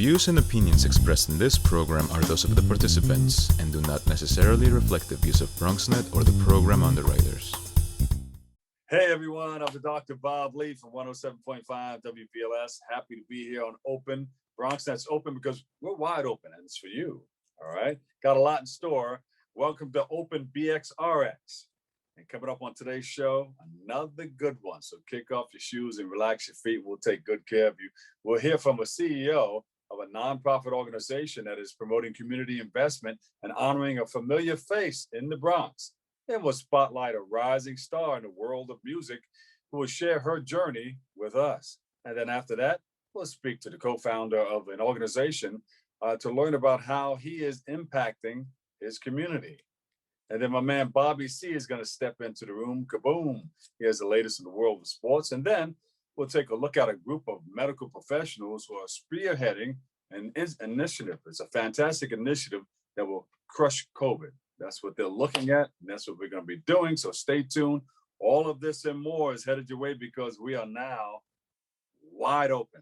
views and opinions expressed in this program are those of the participants and do not necessarily reflect the views of BronxNet or the program underwriters. Hey everyone, I'm Dr. Bob Lee from 107.5 WPLS. Happy to be here on Open. BronxNet's open because we're wide open and it's for you, all right? Got a lot in store. Welcome to Open BXRX. And coming up on today's show, another good one. So kick off your shoes and relax your feet. We'll take good care of you. We'll hear from a CEO of a nonprofit organization that is promoting community investment and honoring a familiar face in the Bronx. And we'll spotlight a rising star in the world of music who will share her journey with us. And then after that, we'll speak to the co-founder of an organization to learn about how he is impacting his community. And then my man Bobby C is going to step into the room. Kaboom! He has the latest in the world of sports. And then we'll take a look at a group of medical professionals who are spearheading an initiative. It's a fantastic initiative that will crush COVID. That's what they're looking at, and that's what we're going to be doing. So stay tuned. All of this and more is headed your way because we are now wide open.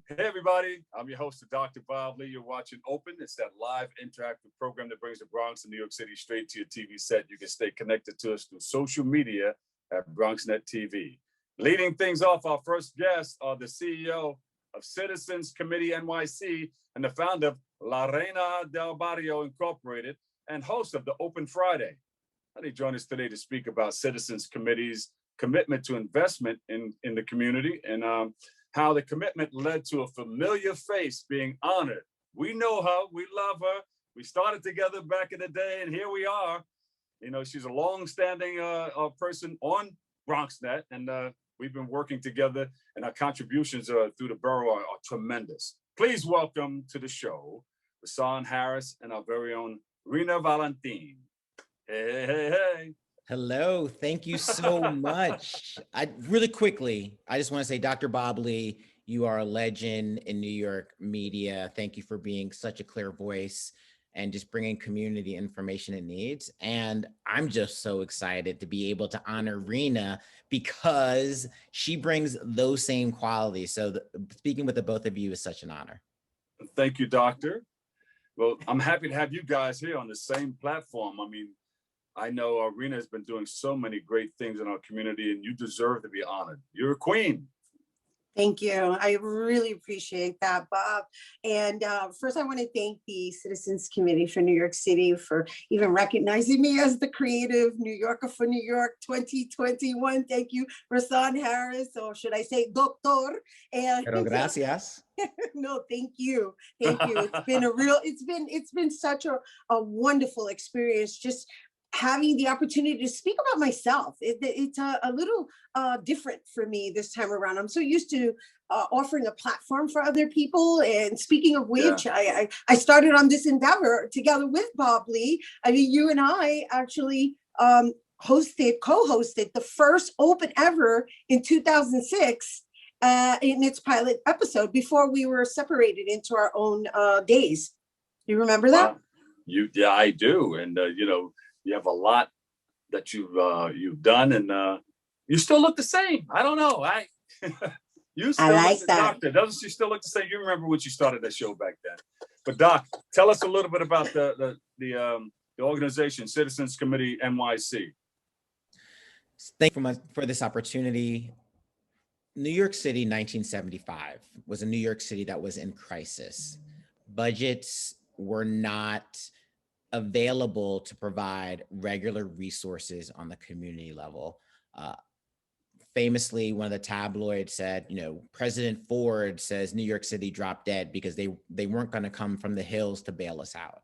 Hey everybody, I'm your host, Dr. Bob Lee. You're watching Open. It's that live interactive program that brings the Bronx and New York City straight to your TV set. You can stay connected to us through social media at BronxNet TV. Leading things off, our first guests are the CEO of Citizens Committee NYC and the founder of Reina Del Barrio Inc. and host of the Open Friday. They join us today to speak about Citizens Committee's commitment to investment in the community and how the commitment led to a familiar face being honored. We know her, we love her. We started together back in the day, and here we are. You know, she's a long-standing person on BronxNet, and we've been working together, and our contributions through the borough are tremendous. Please welcome to the show, Rahsaan Harris and our very own Rhina Valentin. Hey, hey, hey. Hello, thank you so much. Really quickly, I just want to say, Dr. Bob Lee, you are a legend in New York media. Thank you for being such a clear voice and just bringing community information it needs. And I'm just so excited to be able to honor Rhina because she brings those same qualities. So speaking with the both of you is such an honor. Thank you, Doctor. Well, I'm happy to have you guys here on the same platform. I mean, I know Rhina has been doing so many great things in our community, and you deserve to be honored. You're a queen. Thank you. I really appreciate that, Bob. And first, I want to thank the Citizens Committee for New York City for even recognizing me as the creative New Yorker for New York 2021. Thank you, Rahsaan Harris, or should I say Doctor? And Pero gracias. No, thank you. Thank you. It's been such a wonderful experience just having the opportunity to speak about myself. It's a little different for me this time around. I'm so used to offering a platform for other people. And speaking of which, yeah. I started on this endeavor together with Bob Lee. I mean, you and I actually co-hosted the first Open ever in 2006 in its pilot episode before we were separated into our own days. You remember that? Yeah, I do. And, you have a lot that you've done, and you still look the same. I don't know. You still like look that. Doctor, doesn't she still look the same? You remember when you started that show back then. But Doc, tell us a little bit about the organization, Citizens Committee NYC. Thank you for this opportunity. New York City, 1975, was a New York City that was in crisis. Budgets were not available to provide regular resources on the community level. famously, one of the tabloids said, President Ford says New York City dropped dead because they weren't going to come from the hills to bail us out.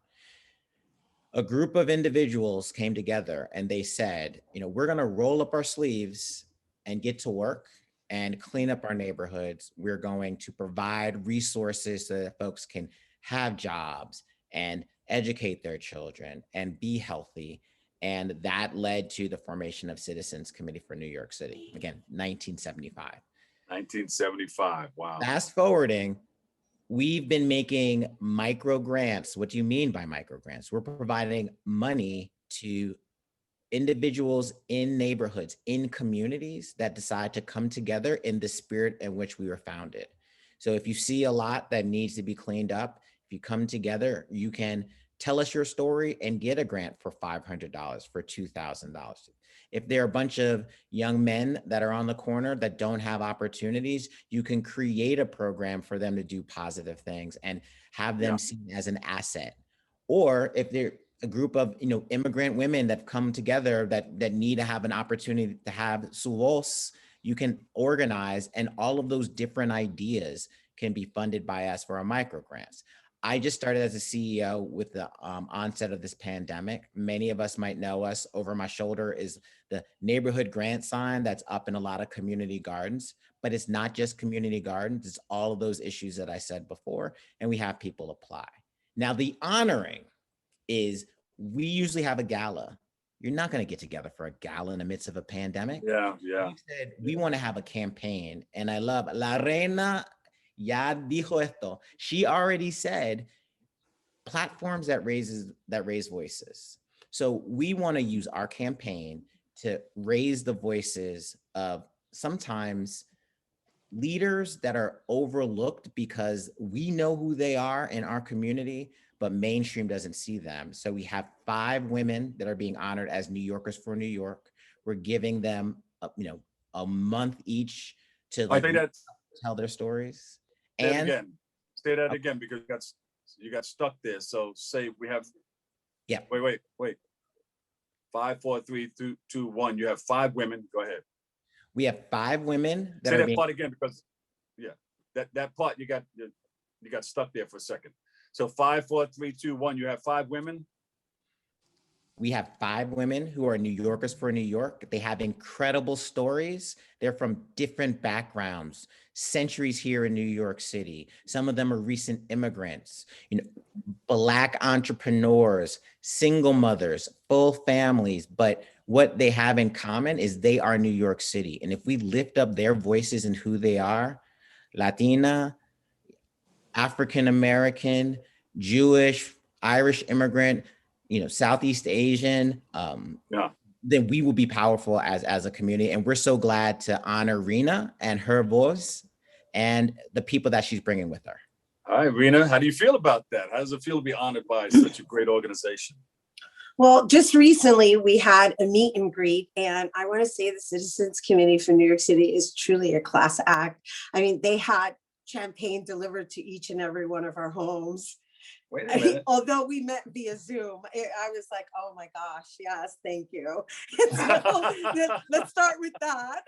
A group of individuals came together and they said, we're going to roll up our sleeves and get to work and clean up our neighborhoods. We're going to provide resources so that folks can have jobs and educate their children and be healthy. And that led to the formation of Citizens Committee for New York City. Again, 1975. 1975, wow. Fast forwarding, we've been making micro grants. What do you mean by micro grants? We're providing money to individuals in neighborhoods, in communities that decide to come together in the spirit in which we were founded. So if you see a lot that needs to be cleaned up, if you come together, you can tell us your story and get a grant for $500, for $2,000. If there are a bunch of young men that are on the corner that don't have opportunities, you can create a program for them to do positive things and have them seen as an asset. Or if they're a group of immigrant women that come together that need to have an opportunity to have su voz, you can organize, and all of those different ideas can be funded by us for our micro grants. I just started as a CEO with the onset of this pandemic. Many of us might know us. Over my shoulder is the neighborhood grant sign that's up in a lot of community gardens, but it's not just community gardens, it's all of those issues that I said before, and we have people apply. Now, the honoring is we usually have a gala. You're not going to get together for a gala in the midst of a pandemic. Yeah. We said we want to have a campaign, and I love La Reina ya dijo esto. She already said platforms that raise voices. So we want to use our campaign to raise the voices of sometimes leaders that are overlooked because we know who they are in our community, but mainstream doesn't see them. So we have 5 women that are being honored as New Yorkers for New York. We're giving them, a month each to tell their stories. Say that again, because you got stuck there. So say we have. Yeah. Wait. 5, 4, 3, 2, 1. You have 5 women. Go ahead. We have 5 women that say are that part again, because that part you got stuck there for a second. So 5, 4, 3, 2, 1. You have 5 women. We have 5 women who are New Yorkers for New York. They have incredible stories. They're from different backgrounds, centuries here in New York City. Some of them are recent immigrants, Black entrepreneurs, single mothers, full families. But what they have in common is they are New York City. And if we lift up their voices and who they are, Latina, African-American, Jewish, Irish immigrant, Southeast Asian, then we will be powerful as a community. And we're so glad to honor Rhina and her voice and the people that she's bringing with her. All right, Rhina, how do you feel about that? How does it feel to be honored by such a great organization? Well, just recently we had a meet and greet, and I want to say the Citizens Committee for New York City is truly a class act. I mean, they had champagne delivered to each and every one of our homes. Wait a minute. Although we met via Zoom, I was like, oh my gosh, yes, thank you. So, let's start with that.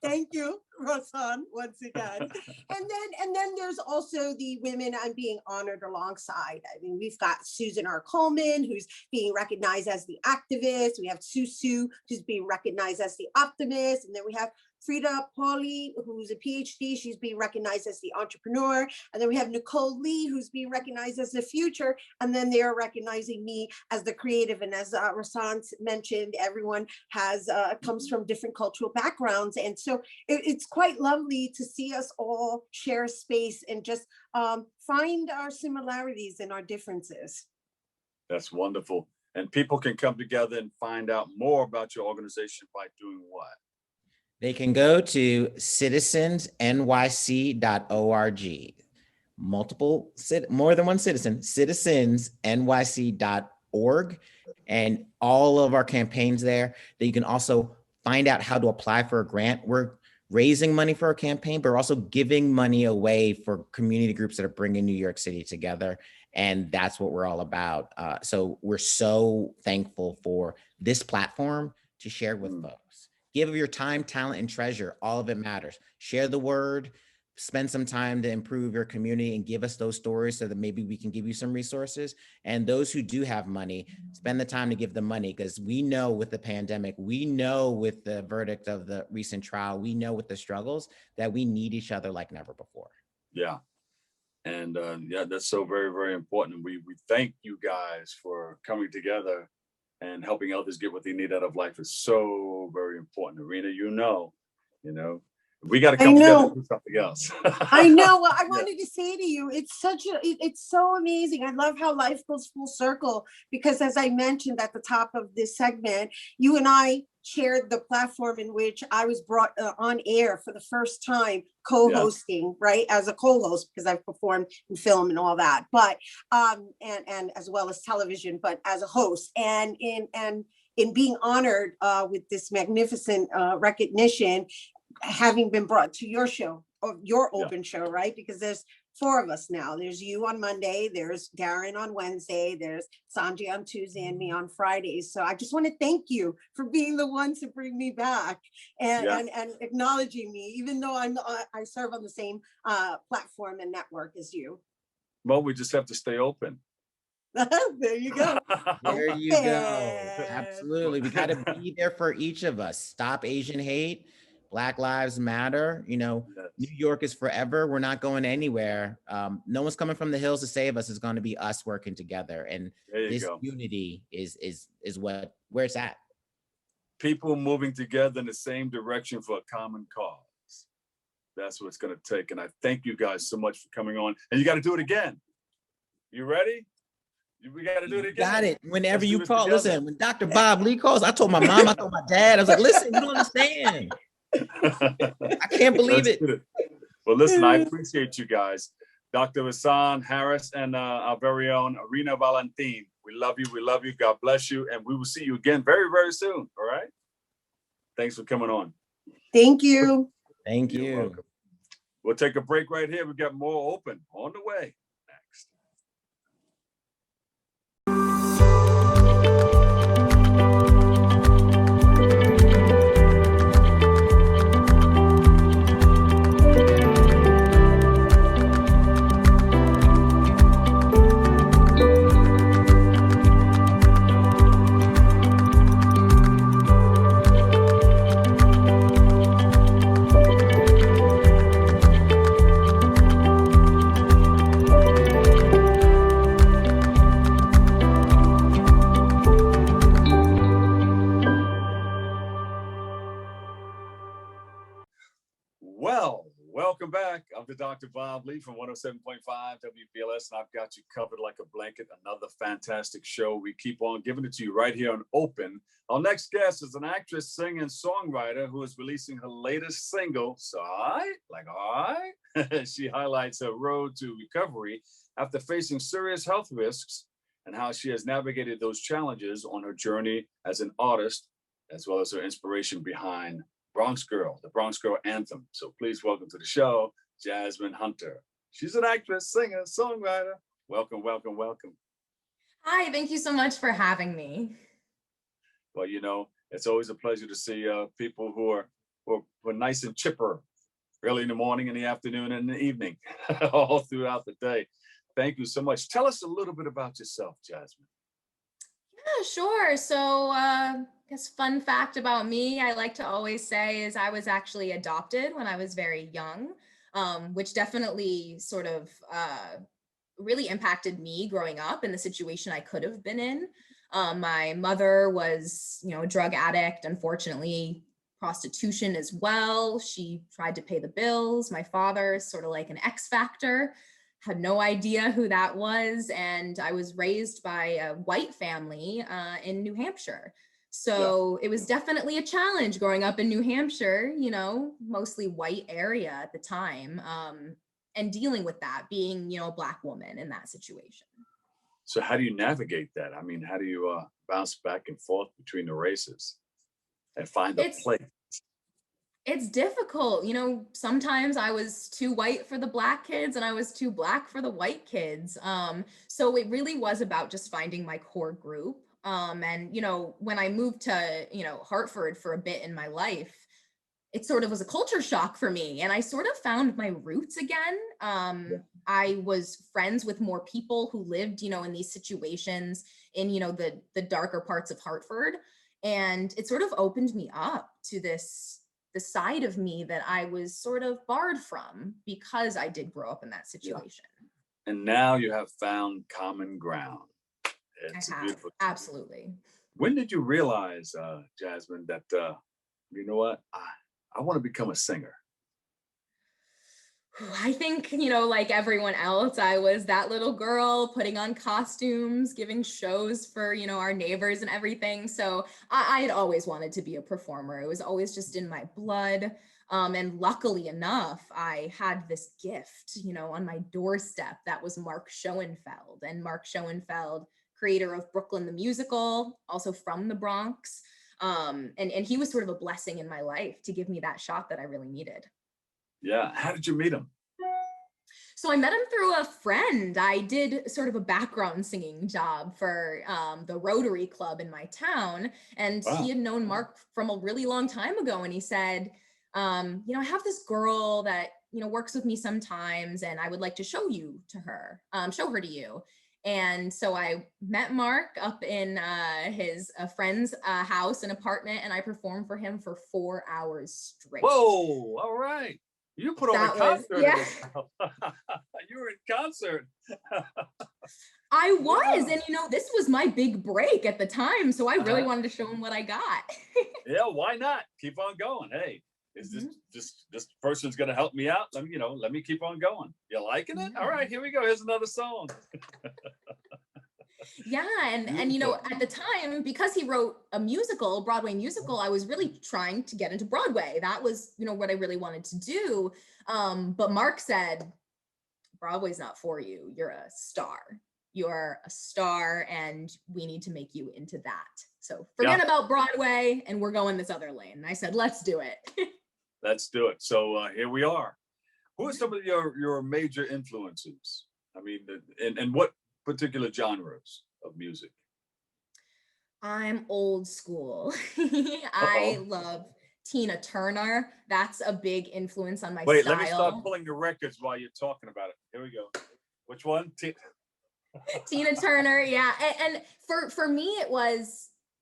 Thank you, Rahsaan, once again. And then there's also the women I'm being honored alongside. I mean, we've got Susan R. Coleman, who's being recognized as the activist. We have Susu, who's being recognized as the optimist. And then we have Frida Pauli, who's a PhD. She's being recognized as the entrepreneur. And then we have Nicole Lee, who's being recognized as the future. And then they are recognizing me as the creative. And as Rahsaan mentioned, everyone comes from different cultural backgrounds. And so it's quite lovely to see us all share space and just find our similarities and our differences. That's wonderful. And people can come together and find out more about your organization by doing what? They can go to citizensnyc.org. More than one citizen, citizensnyc.org, and all of our campaigns there. That you can also find out how to apply for a grant. We're raising money for a campaign, but we're also giving money away for community groups that are bringing New York City together. And that's what we're all about. So we're so thankful for this platform to share with folks. Give of your time, talent, and treasure. All of it matters. Share the word, spend some time to improve your community and give us those stories so that maybe we can give you some resources. And those who do have money, spend the time to give them money, because we know with the pandemic, we know with the verdict of the recent trial, we know with the struggles that we need each other like never before. Yeah. And yeah, that's so very, very important. We thank you guys for coming together and helping others get what they need out of life is so very important. Rhina, you know, we got to come together and do something else. I know. Well, I wanted to say to you, it's so amazing. I love how life goes full circle, because as I mentioned at the top of this segment, you and I shared the platform in which I was brought on air for the first time, co-hosting, right, as a co-host, because I've performed in film and all that, but and as well as television, but as a host, and in being honored with this magnificent recognition, having been brought to your show, or your open show, right? Because there's 4 of us now. There's you on Monday, there's Darren on Wednesday, there's Sanjay on Tuesday, and me on Fridays. So I just want to thank you for being the one to bring me back and acknowledging me, even though I serve on the same platform and network as you. Well, we just have to stay open. There you go. There you go. Absolutely. We got to be there for each of us. Stop Asian hate. Black Lives Matter. New York is forever. We're not going anywhere. No one's coming from the hills to save us. It's going to be us working together. And this unity is where it's at. People moving together in the same direction for a common cause. That's what it's going to take. And I thank you guys so much for coming on. And you got to do it again. You ready? We got to do it again. Got it. Whenever you call. Listen, when Dr. Bob Lee calls, I told my mom, I told my dad, I was like, listen, you don't understand. I can't believe it. Well, listen, I appreciate you guys. Dr. Rahsaan Harris and our very own Reina Valentin. We love you. We love you. God bless you. And we will see you again very, very soon. All right. Thanks for coming on. Thank you. Thank You're you. welcome. We'll take a break right here. We've got more open on the way. Next. Well, welcome back. I'm the Dr. Bob Lee from 107.5 WPLS, and I've got you covered like a blanket. Another fantastic show. We keep on giving it to you right here on Open. Our next guest is an actress, singer, and songwriter who is releasing her latest single, She highlights her road to recovery after facing serious health risks and how she has navigated those challenges on her journey as an artist, as well as her inspiration behind Bronx Girl, the Bronx Girl anthem. So please welcome to the show, Jasmine Hunter. She's an actress, singer, songwriter. Welcome, welcome, welcome. Hi, thank you so much for having me. Well, it's always a pleasure to see people who are nice and chipper early in the morning, in the afternoon, and in the evening, all throughout the day. Thank you so much. Tell us a little bit about yourself, Jasmine. Yeah, sure. So I guess fun fact about me, I like to always say is I was actually adopted when I was very young, which definitely sort of really impacted me growing up in the situation I could have been in. My mother was, a drug addict, unfortunately, prostitution as well. She tried to pay the bills. My father is sort of like an X factor. Had no idea who that was. And I was raised by a white family in New Hampshire. So It was definitely a challenge growing up in New Hampshire, mostly white area at the time, and dealing with that, being, a Black woman in that situation. So how do you navigate that? I mean, how do you bounce back and forth between the races and find a place? It's difficult. Sometimes I was too white for the Black kids and I was too Black for the white kids. So it really was about just finding my core group. And, when I moved to, Hartford for a bit in my life, it sort of was a culture shock for me. And I sort of found my roots again. I was friends with more people who lived, in these situations in, the darker parts of Hartford. And it sort of opened me up to the side of me that I was sort of barred from because I did grow up in that situation. And now you have found common ground. It's I have, beautiful. absolutely. When did you realize, Jasmine, that, you know what, I want to become a singer? I think, like everyone else, I was that little girl putting on costumes, giving shows for, our neighbors and everything. So I had always wanted to be a performer. It was always just in my blood. And luckily enough, I had this gift, on my doorstep. That was Mark Schoenfeld. And Mark Schoenfeld, creator of Brooklyn the Musical, also from the Bronx. And he was sort of a blessing in my life to give me that shot that I really needed. Yeah. How did you meet him? So I met him through a friend. I did sort of a background singing job for the Rotary Club in my town. And he had known Mark from a really long time ago. And he said, I have this girl that, works with me sometimes, and I would like to show her to you. And so I met Mark up in his friend's house and apartment, and I performed for him for 4 hours straight. Whoa, all right. You put on a concert. Yeah. You were in concert. I was, and this was my big break at the time, so I really wanted to show him what I got. Yeah, why not? Keep on going. Hey, is this person's gonna help me out? Let me keep on going. You liking it? All right, here we go. Here's another song. Yeah, and at the time, because he wrote a Broadway musical, I was really trying to get into Broadway. That was, what I really wanted to do. But Mark said, Broadway's not for you. You're a star. You're a star, and we need to make you into that. So forget about Broadway, and we're going this other lane. And I said, let's do it. Let's do it. So here we are. Who are some of your major influences? I mean, and what particular genres of music? I'm old school. I love Tina Turner. That's a big influence on my style. Let me start pulling the records while you're talking about it. Here we go. Which one? Tina Turner, yeah. And for me,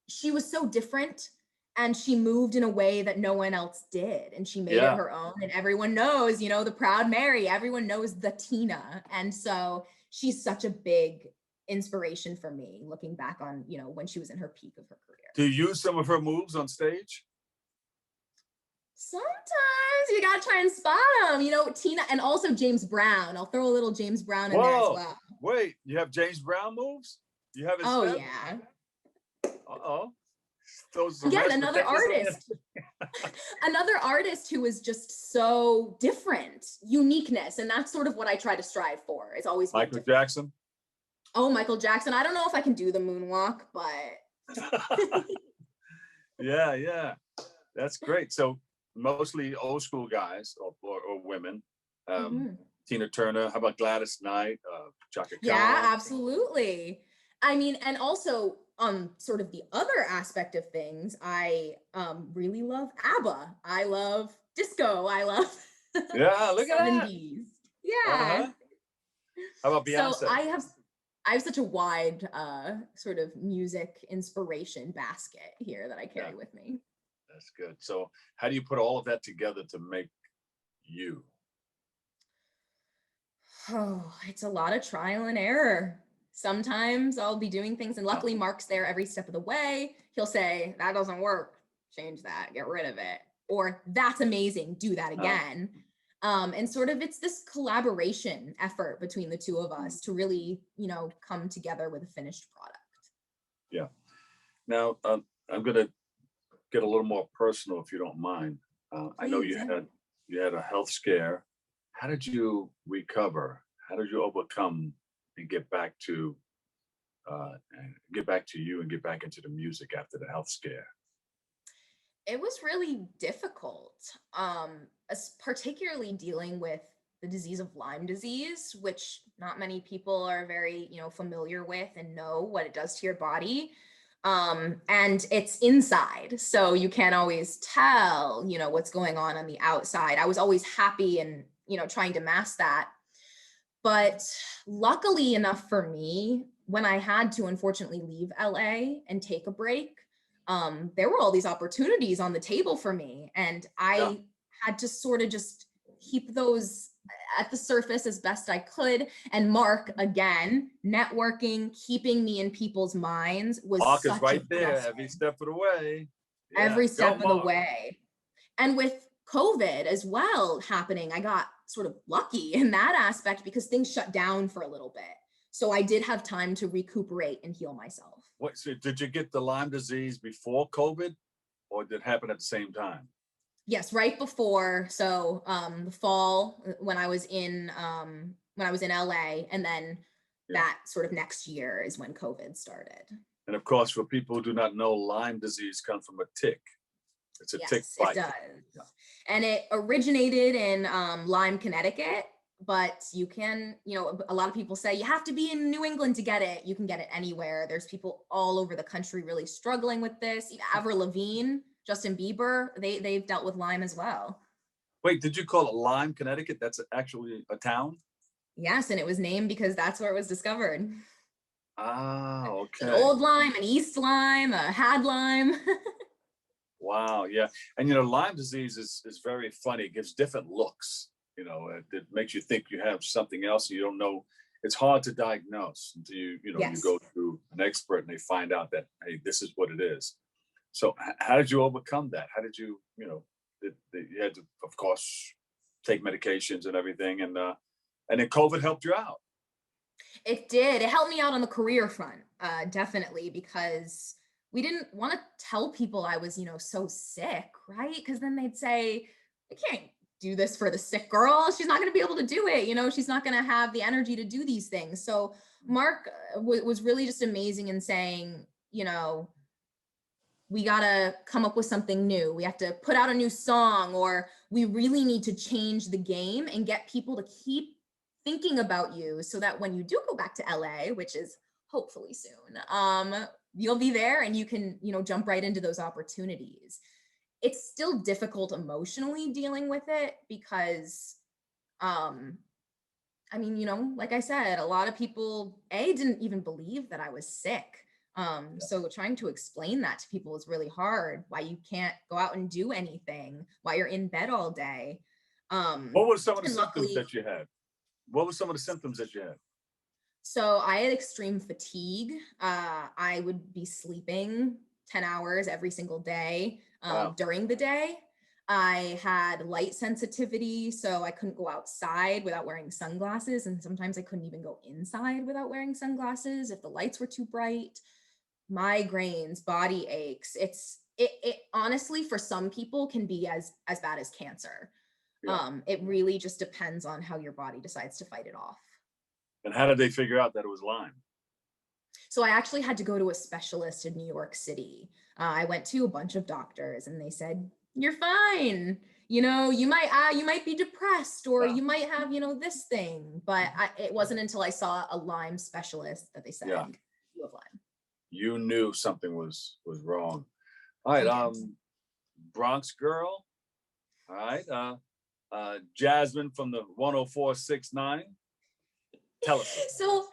she was so different, and she moved in a way that no one else did, and she made it her own. And everyone knows, the Proud Mary. Everyone knows the Tina, and so she's such a big inspiration for me, looking back on, when she was in her peak of her career. Do you use some of her moves on stage? Sometimes you gotta try and spot them, Tina, and also James Brown. I'll throw a little James Brown in there as well. Wait, you have James Brown moves? You have his steps? Yeah. Uh-oh. Again, another artist. Another artist who is just so different, uniqueness. And that's sort of what I try to strive for. It's always Michael Jackson. Oh, Michael Jackson. I don't know if I can do the moonwalk, but yeah. That's great. So mostly old school guys or women. Tina Turner. How about Gladys Knight? Chaka Khan? Yeah, absolutely. I mean, and also sort of the other aspect of things, I really love ABBA. I love disco. I love look at 70s. Yeah. How about Beyonce? So I have such a wide sort of music inspiration basket here that I carry with me. That's good. So how do you put all of that together to make you? Oh, it's a lot of trial and error. Sometimes I'll be doing things, and luckily Mark's there every step of the way. He'll say, that doesn't work. Change that, get rid of it. Or that's amazing, do that again. And sort of it's this collaboration effort between the two of us to really, come together with a finished product. Yeah. Now, I'm going to get a little more personal, if you don't mind. I know you had a health scare. How did you recover? How did you overcome and get back to you and get back into the music after the health scare? It was really difficult, particularly dealing with the disease of Lyme disease, which not many people are very, familiar with and know what it does to your body. And it's inside, so you can't always tell, what's going on the outside. I was always happy and, trying to mask that. But luckily enough for me, when I had to unfortunately leave LA and take a break, there were all these opportunities on the table for me. And I had to sort of just keep those at the surface as best I could. And Mark, again, networking, keeping me in people's minds was Mark such is right a there blessing. every step of the way. Yeah, Every step of the Mark. way. And with COVID as well happening, I got sort of lucky in that aspect because things shut down for a little bit. So I did have time to recuperate and heal myself. What, so did you get the Lyme disease before COVID, or did it happen at the same time? Yes, right before. So the fall when I was in LA, and then that sort of next year is when COVID started. And of course, for people who do not know, Lyme disease comes from a tick. It's a tick bite. It does. And it originated in Lyme, Connecticut, but you can, a lot of people say you have to be in New England to get it. You can get it anywhere. There's people all over the country really struggling with this. Avril Lavigne, Justin Bieber, they've dealt with Lyme as well. Wait, did you call it Lyme, Connecticut? That's actually a town? Yes, and it was named because that's where it was discovered. Ah, okay. An old Lyme, an East Lyme, a Had Lyme. Wow, yeah. And Lyme disease is very funny. It gives different looks. It makes you think you have something else and you don't know. It's hard to diagnose until you go through an expert and they find out that, hey, this is what it is. So how did you overcome that? How did you, you had to, of course, take medications and everything, and then COVID helped you out. It did. It helped me out on the career front, definitely, because we didn't want to tell people I was, so sick, right? Because then they'd say, I can't do this for the sick girl. She's not going to be able to do it. She's not going to have the energy to do these things. So Mark was really just amazing in saying, we got to come up with something new. We have to put out a new song, or we really need to change the game and get people to keep thinking about you so that when you do go back to LA, which is hopefully soon, you'll be there and you can, jump right into those opportunities. It's still difficult emotionally dealing with it because, like I said, a lot of people, didn't even believe that I was sick. So trying to explain that to people is really hard, why you can't go out and do anything, why you're in bed all day. What were some of the symptoms that you had? What were some of the symptoms that you had? So I had extreme fatigue. I would be sleeping 10 hours every single day during the day. I had light sensitivity, so I couldn't go outside without wearing sunglasses. And sometimes I couldn't even go inside without wearing sunglasses if the lights were too bright. Migraines, body aches. It honestly, for some people, can be as bad as cancer. Yeah. It really just depends on how your body decides to fight it off. And how did they figure out that it was Lyme? So I actually had to go to a specialist in New York City. I went to a bunch of doctors and they said, you're fine. You might be depressed, or you might have, this thing. But it wasn't until I saw a Lyme specialist that they said, you have Lyme. You knew something was wrong. All right. Bronx girl. All right. Jasmine from the 10469. Tell us. So,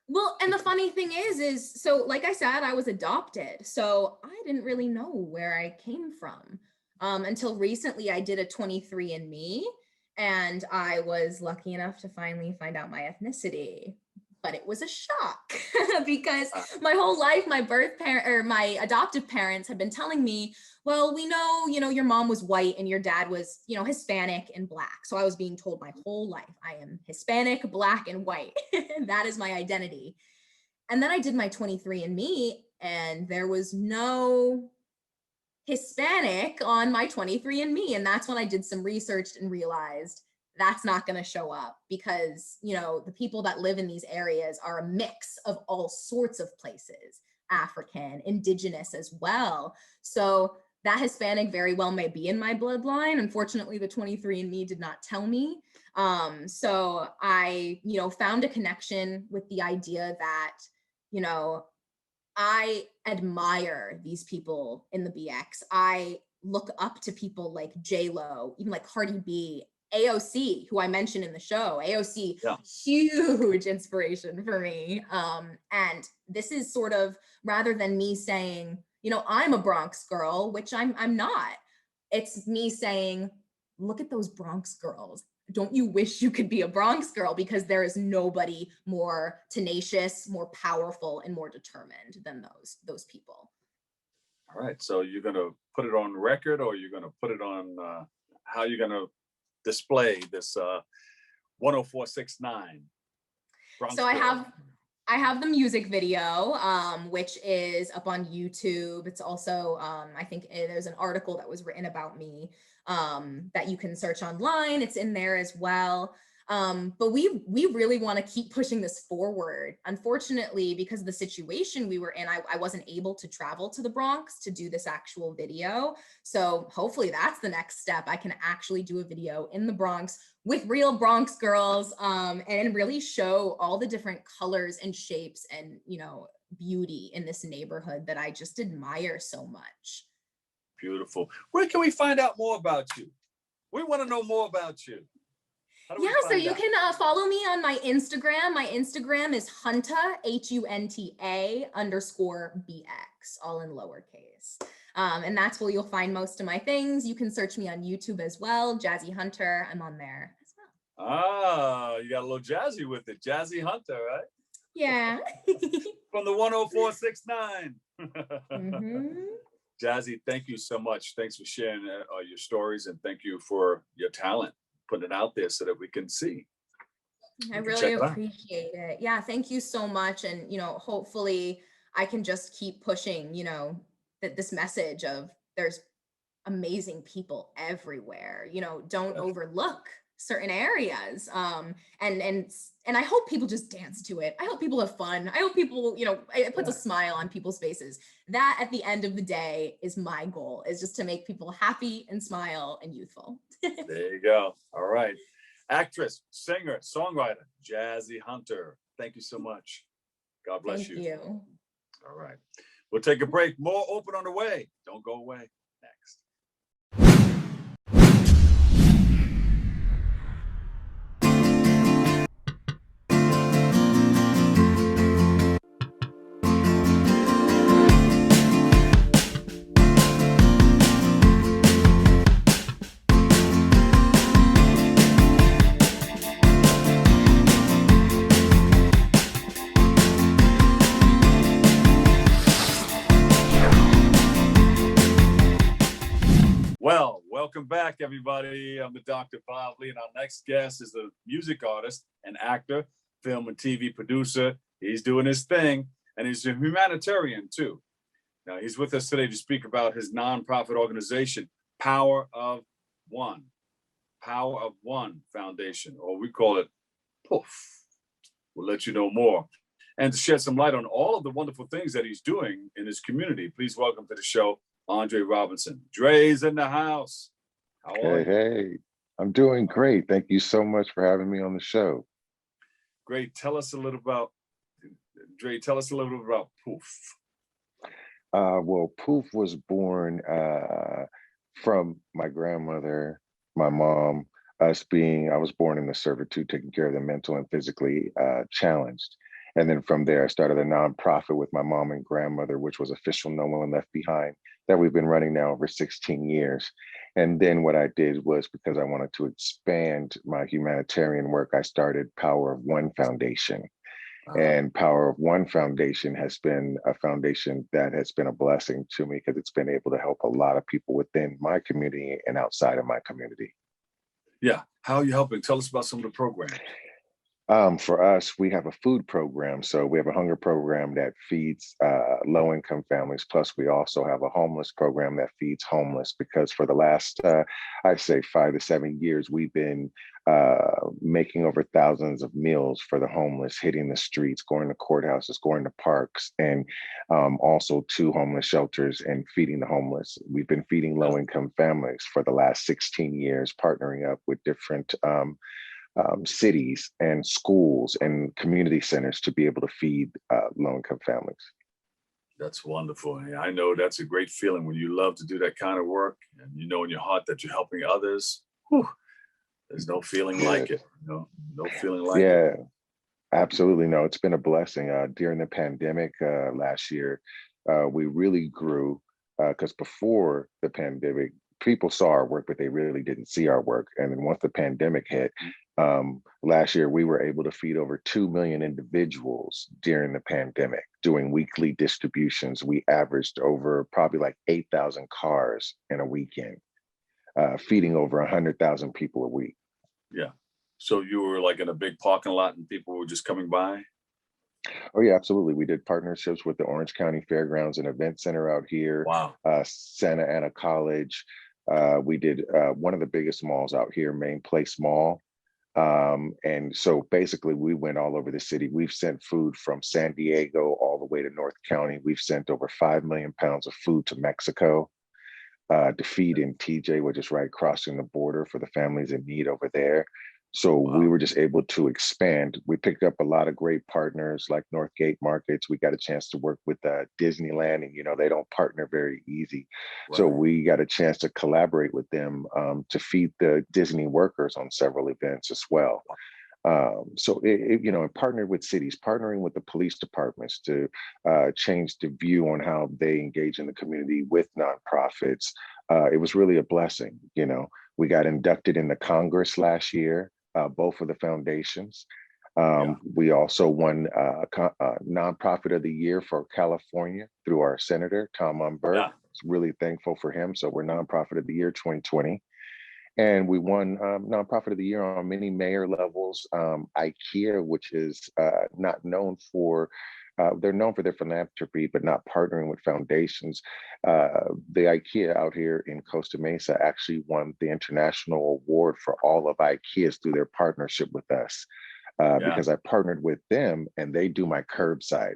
well, and the funny thing is so like I said, I was adopted. So I didn't really know where I came from until recently. I did a 23andMe, and I was lucky enough to finally find out my ethnicity. But it was a shock because my whole life, my birth parent or my adoptive parents had been telling me, well, we know, your mom was white and your dad was, Hispanic and Black. So I was being told my whole life, I am Hispanic, Black, and white. That is my identity. And then I did my 23andMe, and there was no Hispanic on my 23andMe. And that's when I did some research and realized that's not going to show up because, the people that live in these areas are a mix of all sorts of places, African, indigenous as well. So that Hispanic very well may be in my bloodline. Unfortunately, the 23andMe did not tell me. So I, found a connection with the idea that, I admire these people in the BX. I look up to people like J-Lo, even like Cardi B, AOC, who I mentioned in the show. AOC, Yeah. huge inspiration for me. And this is sort of, rather than me saying, you know, I'm a Bronx girl, which I'm not. It's me saying, look at those Bronx girls. Don't you wish you could be a Bronx girl? Because there is nobody more tenacious, more powerful, and more determined than those people. All right. So you're going to put it on record, or you're going to put it on, how you're going to display this 10469? Bronx So girl. I have the music video, which is up on YouTube. It's also, I think there's an article that was written about me that you can search online. It's in there as well. But we really want to keep pushing this forward. Unfortunately, because of the situation we were in, I wasn't able to travel to the Bronx to do this actual video. So hopefully that's the next step. I can actually do a video in the Bronx with real Bronx girls, and really show all the different colors and shapes and, you know, beauty in this neighborhood that I just admire so much. Beautiful. Where can we find out more about you? We want to know more about you. Yeah, so you can follow me on my Instagram. My Instagram is Hunta, HUNTA _BX, all in lowercase. And that's where you'll find most of my things. You can search me on YouTube as well, Jazzy Hunter. I'm on there as well. Ah, you got a little jazzy with it. Jazzy Hunter, right? Yeah. From the 10469. Mm-hmm. Jazzy, thank you so much. Thanks for sharing your stories, and thank you for your talent, putting it out there so that we can see. I really appreciate it. Yeah, thank you so much. And, you know, hopefully I can just keep pushing, you know, this message of there's amazing people everywhere. You know, don't overlook certain areas. And I hope people just dance to it. I hope people have fun. I hope people, you know, it puts a smile on people's faces. That at the end of the day is my goal, is just to make people happy and smile and youthful. There you go. All right. Actress, singer, songwriter, Jazzy Hunter. Thank you so much. God bless you. Thank you. All right. We'll take a break. More Open on the way. Don't go away. Next. Well, welcome back, everybody. I'm the Dr. Bob Lee, and our next guest is a music artist, an actor, film and TV producer. He's doing his thing, and he's a humanitarian, too. Now, he's with us today to speak about his nonprofit organization, Power of One Foundation, or we call it POOF. We'll let you know more. And to shed some light on all of the wonderful things that he's doing in his community, please welcome to the show, André Roberson. Dre's in the house. How are you? Hey, I'm doing great. Thank you so much for having me on the show. Great. Tell us a little about, Dre, tell us a little bit about POOF. Well, POOF was born from my grandmother, my mom, I was born in the servitude, taking care of the mental and physically challenged. And then from there, I started a nonprofit with my mom and grandmother, which was Official No One Left Behind, that we've been running now over 16 years. And then what I did was, because I wanted to expand my humanitarian work, I started Power of One Foundation. And Power of One Foundation has been a foundation that has been a blessing to me, because it's been able to help a lot of people within my community and outside of my community. Yeah. How are you helping? Tell us about some of the programs. For us, we have a food program. So we have a hunger program that feeds low-income families. Plus, we also have a homeless program that feeds homeless, because for the last, I'd say 5 to 7 years, we've been making over thousands of meals for the homeless, hitting the streets, going to courthouses, going to parks, and also to homeless shelters and feeding the homeless. We've been feeding low-income families for the last 16 years, partnering up with different cities and schools and community centers to be able to feed low-income families. That's wonderful. Yeah, I know that's a great feeling when you love to do that kind of work and you know in your heart that you're helping others. Whew, there's no feeling like Yes. it. No feeling like it. Yeah, absolutely. No, it's been a blessing. During the pandemic last year, we really grew because before the pandemic, people saw our work, but they really didn't see our work. And then once the pandemic hit, last year, we were able to feed over 2 million individuals during the pandemic, doing weekly distributions. We averaged over probably like 8,000 cars in a weekend, feeding over 100,000 people a week. Yeah. So you were like in a big parking lot and people were just coming by? Oh yeah, absolutely. We did partnerships with the Orange County Fairgrounds and Event Center out here, Wow. Santa Ana College. We did one of the biggest malls out here, Main Place Mall. And so basically we went all over the city. We've sent food from San Diego all the way to North County. We've sent over 5 million pounds of food to Mexico to feed in TJ, which is right crossing the border for the families in need over there. So we were just able to expand. We picked up a lot of great partners like Northgate Markets. We got a chance to work with Disneyland, and they don't partner very easy. Right. So we got a chance to collaborate with them to feed the Disney workers on several events as well. So it partnered with cities, partnering with the police departments to change the view on how they engage in the community with nonprofits. It was really a blessing. We got inducted into Congress last year, both of the foundations. We also won Nonprofit of the Year for California through our Senator, Tom Umberg. Yeah. Really thankful for him. So we're Nonprofit of the Year 2020. And we won Nonprofit of the Year on many mayor levels. IKEA, which is not known for, they're known for their philanthropy, but not partnering with foundations. The IKEA out here in Costa Mesa actually won the international award for all of IKEAs through their partnership with us, because I partnered with them and they do my curbside.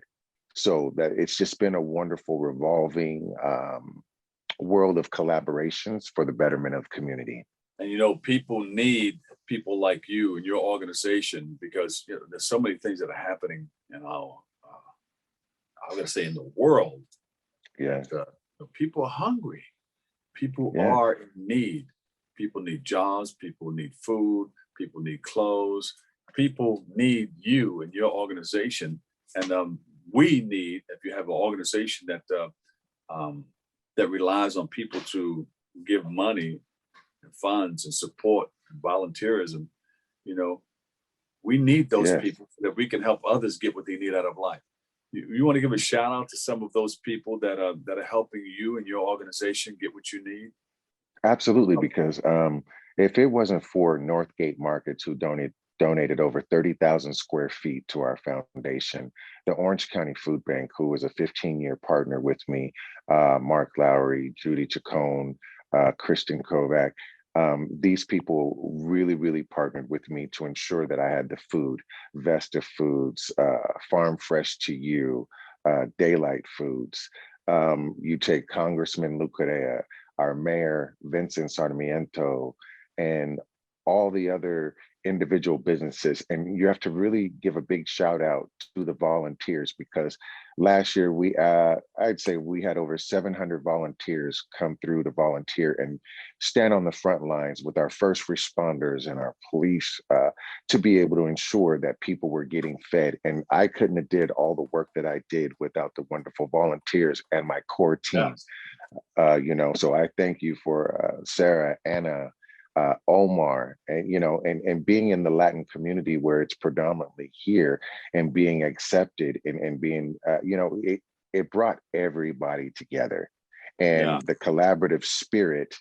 So that it's just been a wonderful revolving world of collaborations for the betterment of community. And people need people like you and your organization because there's so many things that are happening I'm going to say in the world. Yeah. People are hungry. People are in need. People need jobs. People need food. People need clothes. People need you and your organization. And we need, if you have an organization that that relies on people to give money and funds and support and volunteerism, we need those people so that we can help others get what they need out of life. You want to give a shout out to some of those people that are helping you and your organization get what you need? Absolutely, because if it wasn't for Northgate Markets, who donated over 30,000 square feet to our foundation, the Orange County Food Bank, who was a 15-year partner with me, Mark Lowry, Judy Chacon, Kristen Kovac, these people really, really partnered with me to ensure that I had the food. Vesta Foods, Farm Fresh to You, Daylight Foods. You take Congressman Lou Correa, our mayor, Vincent Sarmiento, and all the other individual businesses. And you have to really give a big shout out to the volunteers, because last year I'd say we had over 700 volunteers come through to volunteer and stand on the front lines with our first responders and our police to be able to ensure that people were getting fed. And I couldn't have did all the work that I did without the wonderful volunteers and my core team. So I thank you for Sarah, Anna, Omar, and being in the Latin community where it's predominantly here and being accepted and being, it brought everybody together, and the collaborative spirit,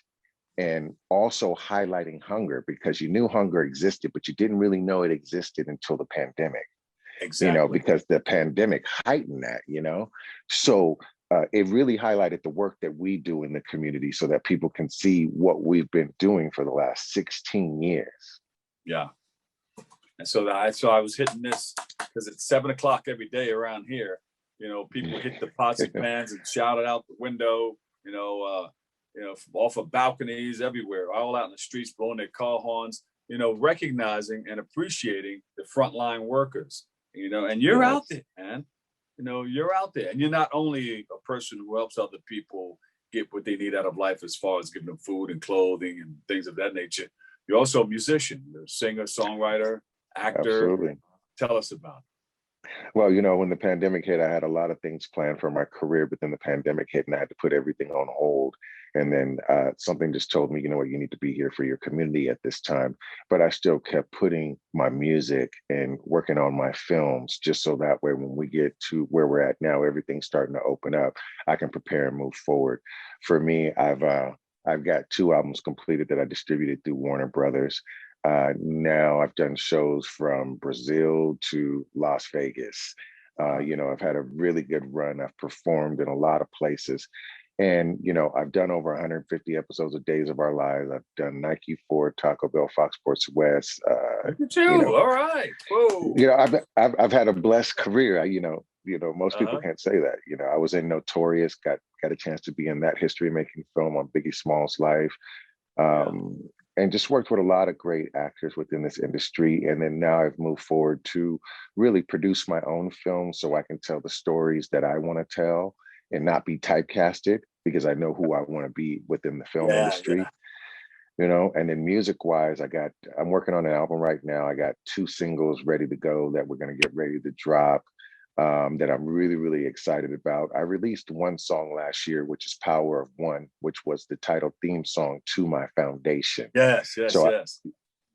and also highlighting hunger, because you knew hunger existed, but you didn't really know it existed until the pandemic. Exactly. Because the pandemic heightened that, so it really highlighted the work that we do in the community so that people can see what we've been doing for the last 16 years. Yeah. And so I was hitting this because it's 7 o'clock every day around here. People hit the pots and pans and shout it out the window, off of balconies everywhere, all out in the streets, blowing their car horns, recognizing and appreciating the frontline workers, and you're out there, man. you're out there, and you're not only a person who helps other people get what they need out of life as far as giving them food and clothing and things of that nature. You're also a musician, a singer, songwriter, actor. Absolutely. Tell us about it. Well, when the pandemic hit, I had a lot of things planned for my career, but then the pandemic hit and I had to put everything on hold. And then something just told me, you know what, you need to be here for your community at this time. But I still kept putting my music and working on my films, just so that way when we get to where we're at now, everything's starting to open up, I can prepare and move forward. For me, I've got 2 albums completed that I distributed through Warner Brothers. Now I've done shows from Brazil to Las Vegas. I've had a really good run. I've performed in a lot of places. And, I've done over 150 episodes of Days of Our Lives. I've done Nike, Ford, Taco Bell, Fox Sports West. Look at you. All right. Whoa. I've had a blessed career. Most people can't say that. I was in Notorious, got a chance to be in that history-making film on Biggie Smalls' life. And just worked with a lot of great actors within this industry. And then now I've moved forward to really produce my own film so I can tell the stories that I want to tell and not be typecasted, because I know who I want to be within the film industry. And then music wise, I'm working on an album right now. I got 2 singles ready to go that we're going to get ready to drop. That I'm really, really excited about. I released 1 song last year, which is Power of One, which was the title theme song to my foundation. Yes. So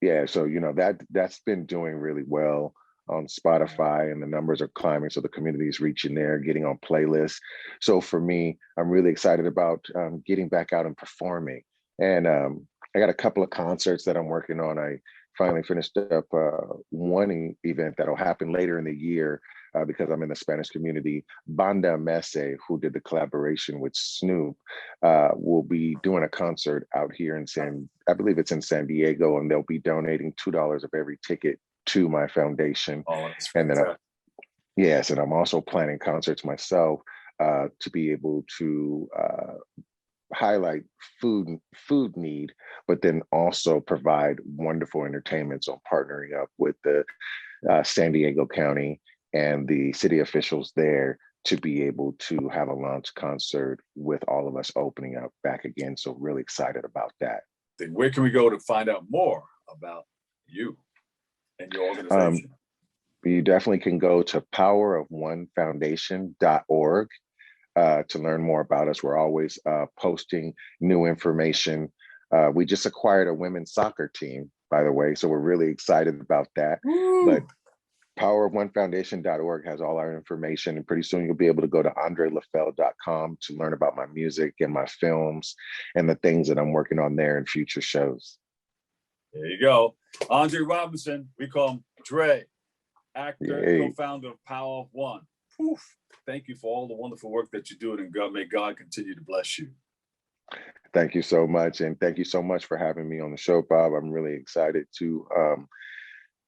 that's been doing really well on Spotify, and the numbers are climbing. So the community is reaching there, getting on playlists. So for me, I'm really excited about getting back out and performing. And I got a couple of concerts that I'm working on. I finally finished up one event that'll happen later in the year because I'm in the Spanish community. Banda Messe, who did the collaboration with Snoop, will be doing a concert out here I believe it's in San Diego, and they'll be donating $2 of every ticket to my foundation. Oh, that's and fantastic. And I'm also planning concerts myself to be able to highlight food need, but then also provide wonderful entertainment. So I'm partnering up with the San Diego County and the city officials there to be able to have a launch concert with all of us opening up back again. So really excited about that. Then where can we go to find out more about you and your organization? You definitely can go to powerofonefoundation.org to learn more about us. We're always posting new information. We just acquired a women's soccer team, by the way, so we're really excited about that. Woo! But powerofonefoundation.org has all our information, and pretty soon you'll be able to go to andrelafell.com to learn about my music and my films and the things that I'm working on there in future shows. There you go. André Roberson, we call him Dre, actor, co-founder of Power of One. Poof. Thank you for all the wonderful work that you're doing, and God, may God continue to bless you. Thank you so much. And thank you so much for having me on the show, Bob. I'm really excited to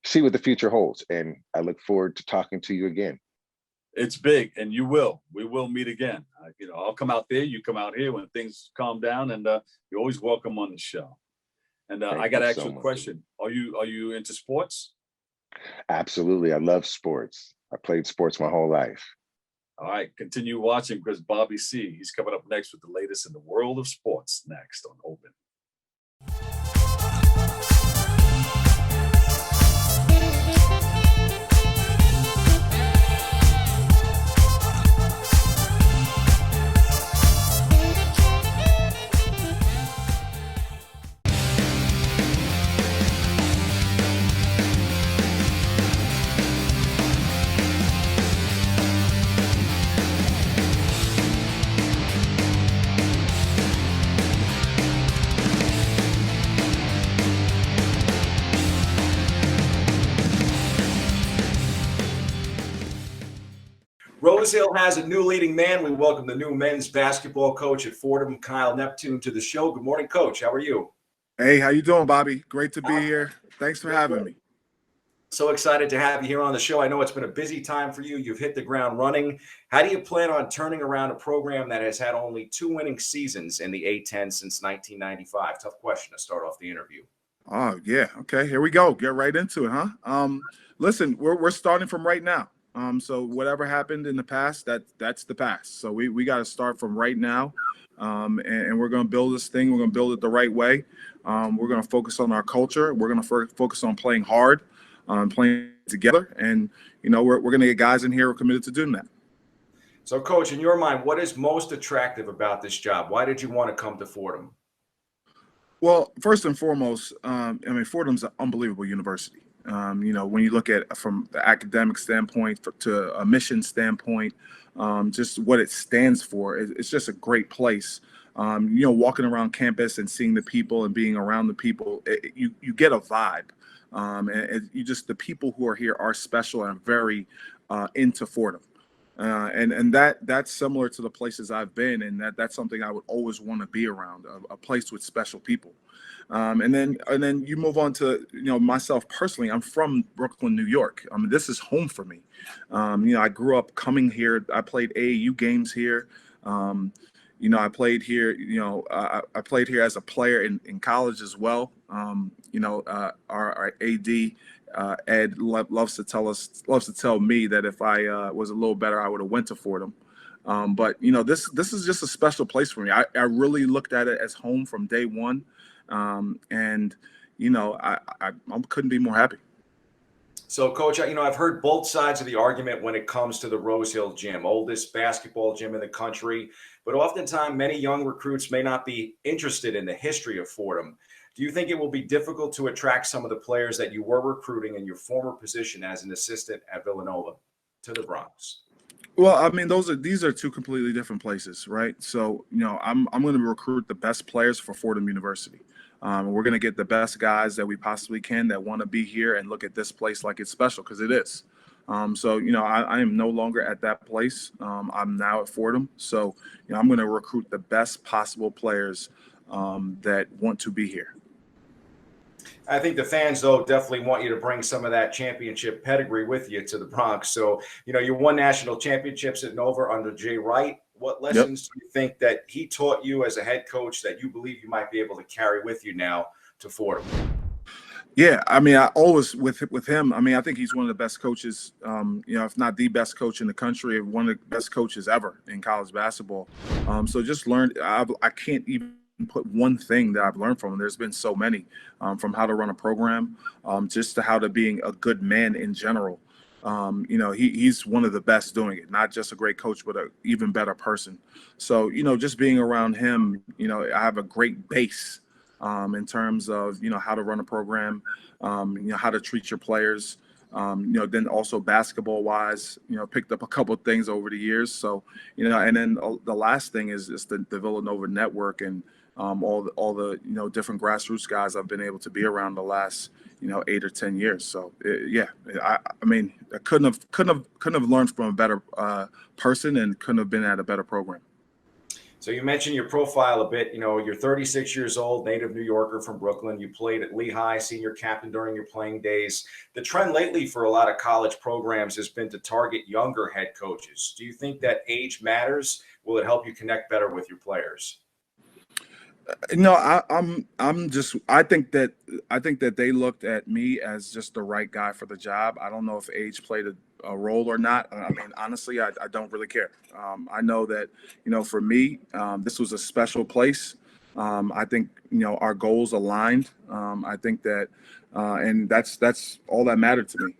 see what the future holds. And I look forward to talking to you again. It's big, and you will. We will meet again. I'll come out there. You come out here when things calm down, and you're always welcome on the show. And I got to ask you a question. Are you into sports? Absolutely. I love sports. I played sports my whole life. All right. Continue watching, because Bobby C, he's coming up next with the latest in the world of sports next on Open. Rose Hill has a new leading man. We welcome the new men's basketball coach at Fordham, Kyle Neptune, to the show. Good morning, Coach. How are you? Hey, how you doing, Bobby? Great to be here. Thanks for having me. So excited to have you here on the show. I know it's been a busy time for you. You've hit the ground running. How do you plan on turning around a program that has had only 2 winning seasons in the A-10 since 1995? Tough question to start off the interview. Oh, yeah. Okay, here we go. Get right into it, huh? Listen, we're starting from right now. So whatever happened in the past, that's the past. So we got to start from right now, and we're going to build this thing. We're going to build it the right way. We're going to focus on our culture. We're going to focus on playing hard, playing together, and we're going to get guys in here who are committed to doing that. So, Coach, in your mind, what is most attractive about this job? Why did you want to come to Fordham? Well, first and foremost, Fordham's an unbelievable university. When you look at from the academic standpoint to a mission standpoint, just what it stands for, it's just a great place. Walking around campus and seeing the people and being around the people, you get a vibe. The people who are here are special and very into Fordham. And that's similar to the places I've been, and that's something I would always want to be around, a place with special people. And then you move on to myself personally. I'm from Brooklyn, New York. This is home for me. I grew up coming here. I played AAU games here. I played here. I played here as a player in college as well. Our AD. Ed loves to tell me that if I was a little better, I would have went to Fordham. But this is just a special place for me. I really looked at it as home from day one, and I couldn't be more happy. So, Coach, I've heard both sides of the argument when it comes to the Rose Hill Gym, oldest basketball gym in the country. But oftentimes, many young recruits may not be interested in the history of Fordham. Do you think it will be difficult to attract some of the players that you were recruiting in your former position as an assistant at Villanova to the Bronx? Well, these are two completely different places, right? So, I'm going to recruit the best players for Fordham University. We're going to get the best guys that we possibly can that want to be here and look at this place like it's special, because it is. I am no longer at that place. I'm now at Fordham. So, I'm going to recruit the best possible players that want to be here. I think the fans, though, definitely want you to bring some of that championship pedigree with you to the Bronx. So, you won national championships at Nova under Jay Wright. What lessons do you think that he taught you as a head coach that you believe you might be able to carry with you now to Fordham? Yeah, I always with him. I think he's one of the best coaches, if not the best coach in the country, one of the best coaches ever in college basketball. So just learned. I can't even put one thing that I've learned from him. There's been so many, from how to run a program, just to how to being a good man in general. He's one of the best doing it, not just a great coach, but an even better person. So, just being around him, I have a great base in terms of, how to run a program, how to treat your players, then also basketball wise, picked up a couple of things over the years. So, and then the last thing is the Villanova network and all the different grassroots guys I've been able to be around the last 8 or 10 years. So I couldn't have learned from a better person and couldn't have been at a better program. So you mentioned your profile a bit. You're 36 years old, native New Yorker from Brooklyn. You played at Lehigh, senior captain during your playing days. The trend lately for a lot of college programs has been to target younger head coaches. Do you think that age matters? Will it help you connect better with your players? No, I think that they looked at me as just the right guy for the job. I don't know if age played a role or not. Honestly, I don't really care. I know that, for me, this was a special place. I think, our goals aligned. I think that, and that's all that mattered to me.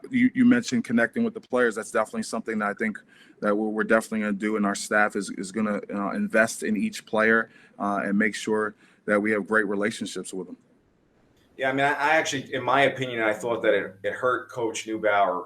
You mentioned connecting with the players. That's definitely something that I think that we're definitely going to do, and our staff is going to invest in each player and make sure that we have great relationships with them. Yeah, I actually, in my opinion, I thought that it hurt Coach Neubauer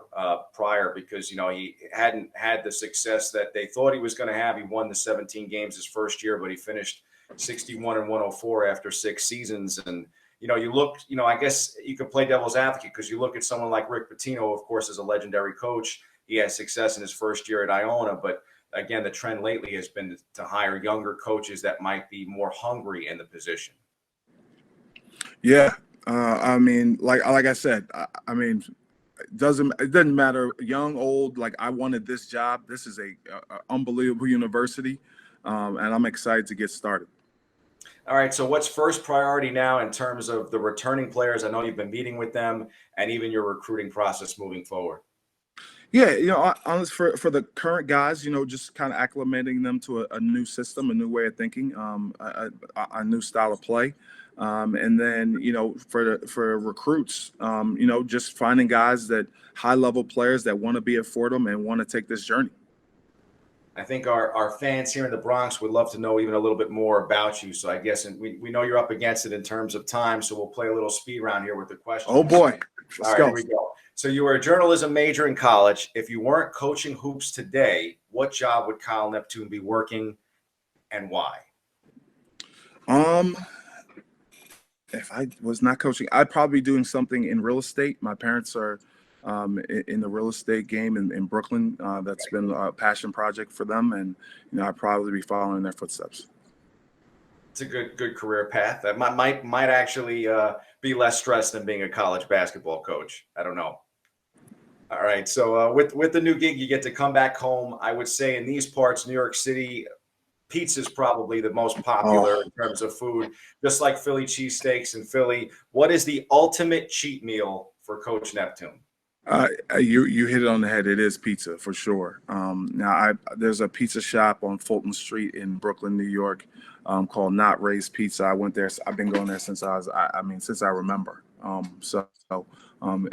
prior because, he hadn't had the success that they thought he was going to have. He won the 17 games his first year, but he finished 61-104 after 6 seasons. And, you look, I guess you could play devil's advocate because you look at someone like Rick Pitino, of course, is a legendary coach. He had success in his first year at Iona, but again, the trend lately has been to hire younger coaches that might be more hungry in the position. Yeah. Like I said, it doesn't matter young, old, like I wanted this job. This is a unbelievable university. And I'm excited to get started. All right. So what's first priority now in terms of the returning players? I know you've been meeting with them and even your recruiting process moving forward. Yeah, honestly, for the current guys, just kind of acclimating them to a new system, a new way of thinking, a new style of play, and then for recruits, just finding guys that high level players that want to be at Fordham and want to take this journey. I think our fans here in the Bronx would love to know even a little bit more about you. So I guess, and we know you're up against it in terms of time, so we'll play a little speed round here with the questions. Oh boy, all right, here we go. So you were a journalism major in college. If you weren't coaching hoops today, what job would Kyle Neptune be working, and why? If I was not coaching, I'd probably be doing something in real estate. My parents are in the real estate game in Brooklyn. That's been a passion project for them, and I'd probably be following their footsteps. It's a good career path. That might actually be less stress than being a college basketball coach. I don't know. All right. So with the new gig, you get to come back home. I would say in these parts, New York City, pizza is probably the most popular in terms of food, just like Philly cheesesteaks in Philly. What is the ultimate cheat meal for Coach Neptune? You hit it on the head. It is pizza for sure. Now there's a pizza shop on Fulton Street in Brooklyn, New York, called Not Ray's Pizza. I went there. I've been going there since since I remember.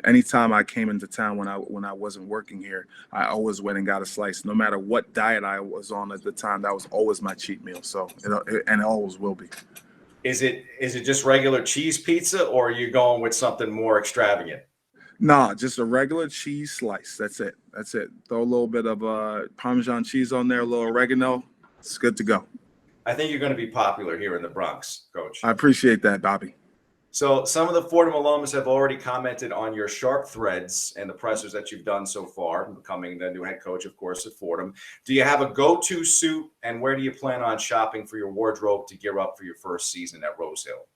Anytime I came into town when I wasn't working here, I always went and got a slice. No matter what diet I was on at the time, that was always my cheat meal. So and it always will be. Is it just regular cheese pizza, or are you going with something more extravagant? Nah, just a regular cheese slice. That's it. Throw a little bit of Parmesan cheese on there, a little oregano. It's good to go. I think you're going to be popular here in the Bronx, Coach. I appreciate that, Bobby. So some of the Fordham alums have already commented on your sharp threads and the pressers that you've done so far, becoming the new head coach, of course, at Fordham. Do you have a go-to suit, and where do you plan on shopping for your wardrobe to gear up for your first season at Rose Hill?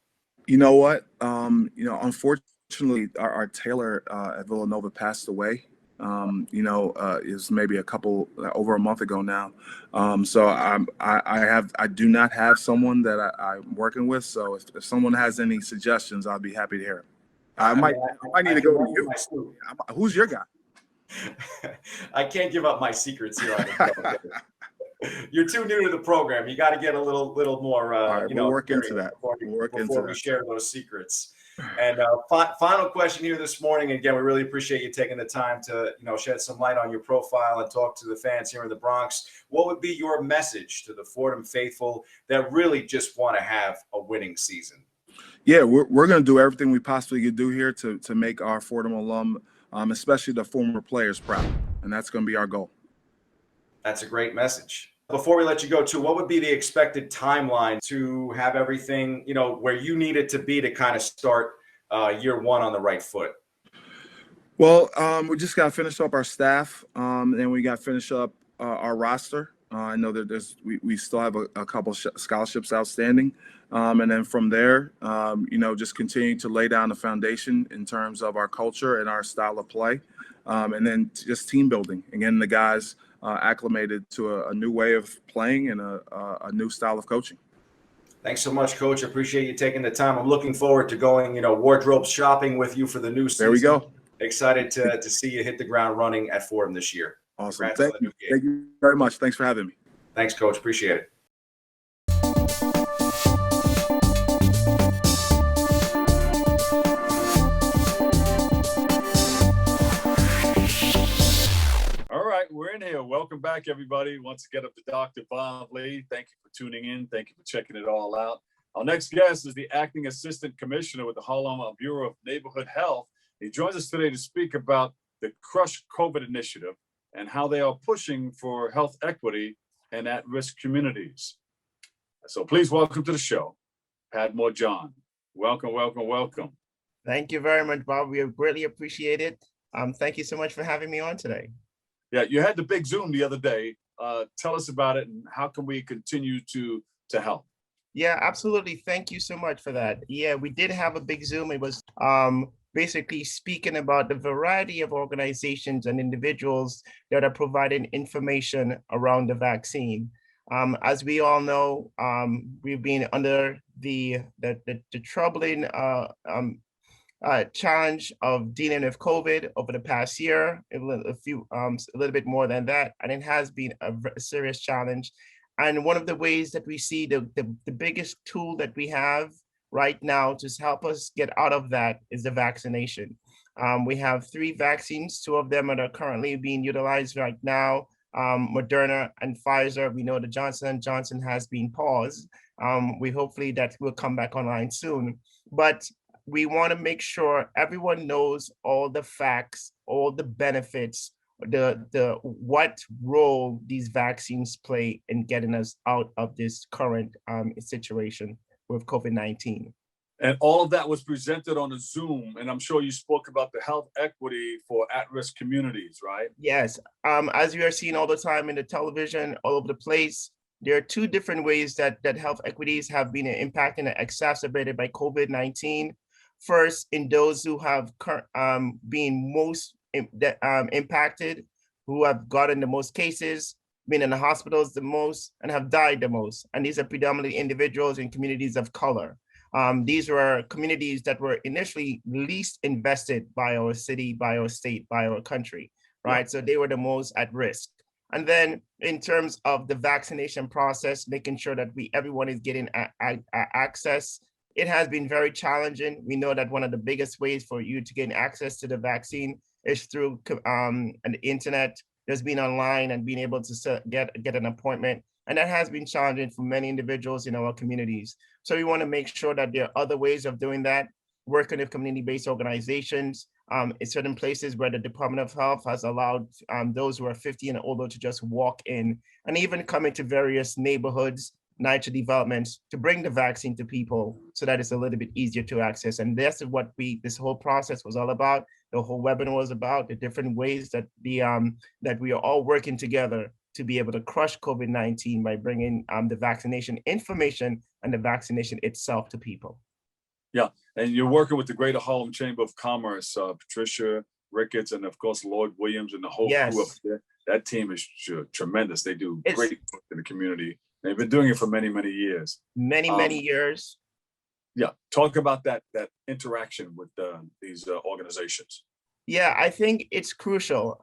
You know what? Unfortunately, our tailor at Villanova passed away. Is maybe over a month ago now. So I do not have someone that I'm working with. So if someone has any suggestions, I'll be happy to hear it. I might need to go to you. Who's your guy? I can't give up my secrets here on the show. You're too new to the program. You got to get a little more. All right, we'll work into that. Before we share those secrets. And final question here this morning. Again, we really appreciate you taking the time to shed some light on your profile and talk to the fans here in the Bronx. What would be your message to the Fordham faithful that really just want to have a winning season? Yeah, we're going to do everything we possibly could do here to make our Fordham alum, especially the former players, proud, and that's going to be our goal. That's a great message. Before we let you go, too, what would be the expected timeline to have everything, where you need it to be to kind of start year one on the right foot? Well, we just got to finish up our staff, and we got to finish up our roster. I know that we still have a couple scholarships outstanding, and then from there, just continue to lay down the foundation in terms of our culture and our style of play, and then just team building. Again, the guys acclimated to a new way of playing and a new style of coaching. Thanks so much, Coach. I appreciate you taking the time. I'm looking forward to going, wardrobe shopping with you for the new season. There we go. Excited to see you hit the ground running at Fordham this year. Awesome. Thank you very much. Thanks for having me. Thanks, Coach. Appreciate it. We're in here. Welcome back, everybody. Once again, up to Dr. Bob Lee. Thank you for tuning in. Thank you for checking it all out. Our next guest is the Acting Assistant Commissioner with the Harlem Bureau of Neighborhood Health. He joins us today to speak about the Crush COVID initiative and how they are pushing for health equity in at-risk communities. So please welcome to the show, Padmore John. Welcome, welcome, welcome. Thank you very much, Bob. We greatly appreciate it. Thank you so much for having me on today. Yeah, you had the big Zoom the other day. Tell us about it and how can we continue to help? Yeah, absolutely. Thank you so much for that. Yeah, we did have a big Zoom. It was basically speaking about the variety of organizations and individuals that are providing information around the vaccine. As we all know, we've been under the troubling challenge of dealing with COVID over the past year, a little bit more than that, and it has been a serious challenge. And one of the ways that we see the biggest tool that we have right now to help us get out of that is the vaccination. We have 3 vaccines, 2 of them are currently being utilized right now, Moderna and Pfizer. We know the Johnson & Johnson has been paused. We hopefully that will come back online soon. But we want to make sure everyone knows all the facts, all the benefits, what role these vaccines play in getting us out of this current situation with COVID-19. And all of that was presented on a Zoom, and I'm sure you spoke about the health equity for at-risk communities, right? Yes, as you are seeing all the time in the television, all over the place, there are 2 different ways that health equities have been impacted and exacerbated by COVID-19. First, in those who have been most impacted, who have gotten the most cases, been in the hospitals the most, and have died the most. And these are predominantly individuals in communities of color. These were communities that were initially least invested by our city, by our state, by our country, right? Yeah. So they were the most at risk. And then in terms of the vaccination process, making sure that everyone is getting access, it has been very challenging. We know that one of the biggest ways for you to gain access to the vaccine is through the internet, just being online and being able to get an appointment. And that has been challenging for many individuals in our communities. So we want to make sure that there are other ways of doing that, working with community-based organizations in certain places where the Department of Health has allowed those who are 50 and older to just walk in, and even come into various neighborhoods, NYCHA developments, to bring the vaccine to people so that it's a little bit easier to access. And that's what this whole process was all about. The whole webinar was about the different ways that that we are all working together to be able to crush COVID-19 by bringing the vaccination information and the vaccination itself to people. Yeah, and you're working with the Greater Harlem Chamber of Commerce, Patricia Ricketts, and of course, Lloyd Williams and the whole crew up there. That team is tremendous. They do great work in the community. They've been doing it for many, many years. Many years. Yeah, talk about that interaction with these organizations. Yeah, I think it's crucial.